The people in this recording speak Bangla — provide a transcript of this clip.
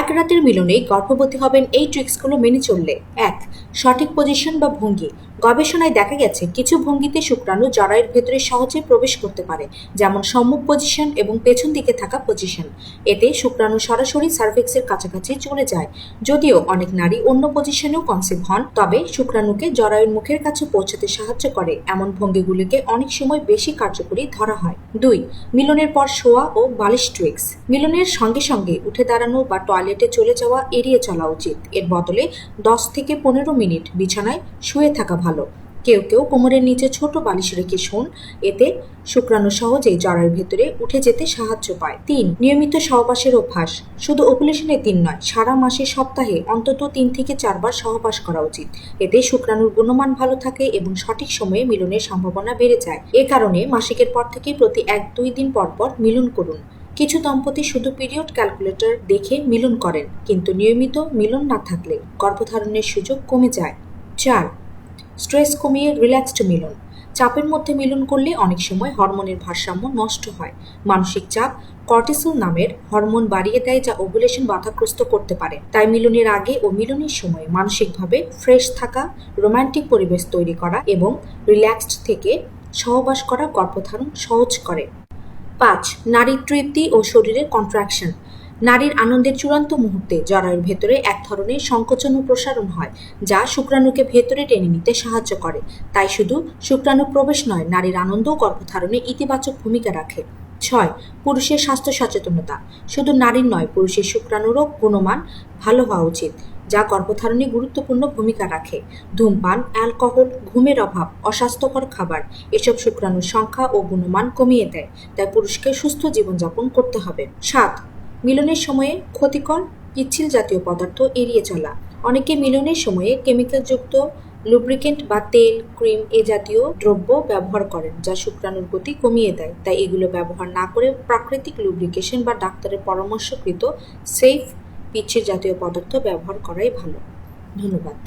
এক রাতের মিলনেই গর্ভবতী হবেন এই ট্রিক্সগুলো মেনে চললে। ১. সঠিক পজিশন বা ভঙ্গি। গবেষণায় দেখা গেছে কিছু ভঙ্গিতে শুক্রাণু জরায়ুর ভেতরে সহজে প্রবেশ করতে পারে, যেমন সম্মুখ পজিশন এবং পেছন দিকে থাকা পজিশন। এতে শুক্রাণু সরাসরি সার্ভিক্সের কাছাকাছি চলে যায়। যদিও অনেক নারী অন্য পজিশনেও কনসিভ হন, তবে শুক্রাণুকে জরায়ুর মুখের কাছে পৌঁছাতে সাহায্য করে এমন ভঙ্গিগুলিকে অনেক সময় বেশি কার্যকরী ধরা হয়। ২. মিলনের পর শোয়া ও বালিশ ট্রিক্স। মিলনের সঙ্গে সঙ্গে উঠে দাঁড়ানো বা টয়লেটে চলে যাওয়া এড়িয়ে চলা উচিত। এর বদলে 10 থেকে 15 মিনিট বিছানায় শুয়ে থাকা ভালো। কেউ কেউ কোমরের নিচে ছোট বালিশ রেখে শোন, এতে শুক্রাণু সহজেই জরায়ুর ভেতরে উঠে যেতে সাহায্য পায়। ৩. নিয়মিত সহবাসের অভ্যাস। শুধু ওভুলেশনের দিন নয়, সারা মাসে সপ্তাহে অন্তত 3 থেকে 4 বার সহবাস করা উচিত। এতে শুক্রাণুর গুণমান ভালো থাকে এবং সঠিক সময়ে মিলনের সম্ভাবনা বেড়ে যায়। এ কারণে মাসিকের পর থেকে প্রতি 1-2 দিন পর পর মিলন করুন। কিছু দম্পতি শুধু পিরিয়ড ক্যালকুলেটর দেখে মিলন করেন, কিন্তু নিয়মিত মিলন না থাকলে গর্ভধারণের সুযোগ কমে যায়। ৪. স্ট্রেস কমিয়ে রিল্যাক্সড মিলন। চাপের মধ্যে মিলন করলে অনেক সময় হরমোনের ভারসাম্য নষ্ট হয়। মানসিক চাপ কর্টিসল নামের হরমোন বাড়িয়ে দেয়, যা ওভুলেশন বাধাগ্রস্ত করতে পারে। তাই মিলনের আগে ও মিলনের সময় মানসিকভাবে ফ্রেশ থাকা, রোমান্টিক পরিবেশ তৈরি করা এবং রিল্যাক্সড থেকে সহবাস করা গর্ভধারণ সহজ করে। ৫. নারীর তৃপ্তি ও শরীরের কন্ট্রাকশন। নারীর আনন্দের চূড়ান্ত মুহূর্তে জরায়ুর ভেতরে এক ধরনের সংকোচন ও প্রসারণ হয়, যা শুক্রাণুকে ভেতরে টেনে নিতে সাহায্য করে। তাই শুধু শুক্রাণু প্রবেশ নয়, নারীর আনন্দ ও গর্ভধারণে ইতিবাচক ভূমিকা রাখে। ৬. পুরুষের স্বাস্থ্য সচেতনতা। শুধু নারীর নয়, পুরুষের শুক্রাণুরও গুণমান ভালো হওয়া উচিত, যা গর্ভধারণে গুরুত্বপূর্ণ ভূমিকা রাখে। ধূমপান, অ্যালকোহল, ঘুমের অভাব, অস্বাস্থ্যকর খাবার এসব শুক্রাণুর সংখ্যা ও গুণমান কমিয়ে দেয়। তাই পুরুষকে সুস্থ জীবনযাপন করতে হবে। ৭. মিলনের সময়ে ক্ষতিকর পিচ্ছিল জাতীয় পদার্থ এড়িয়ে চলা। অনেকে মিলনের সময়ে কেমিক্যালযুক্ত লুব্রিকেন্ট বা তেল, ক্রিম এ জাতীয় দ্রব্য ব্যবহার করেন, যা শুক্রাণুর গতি কমিয়ে দেয়। তাই এগুলো ব্যবহার না করে প্রাকৃতিক লুব্রিকেশন বা ডাক্তারের পরামর্শকৃত সেফ পিচ্ছিল জাতীয় পদার্থ ব্যবহার করাই ভালো। ধন্যবাদ।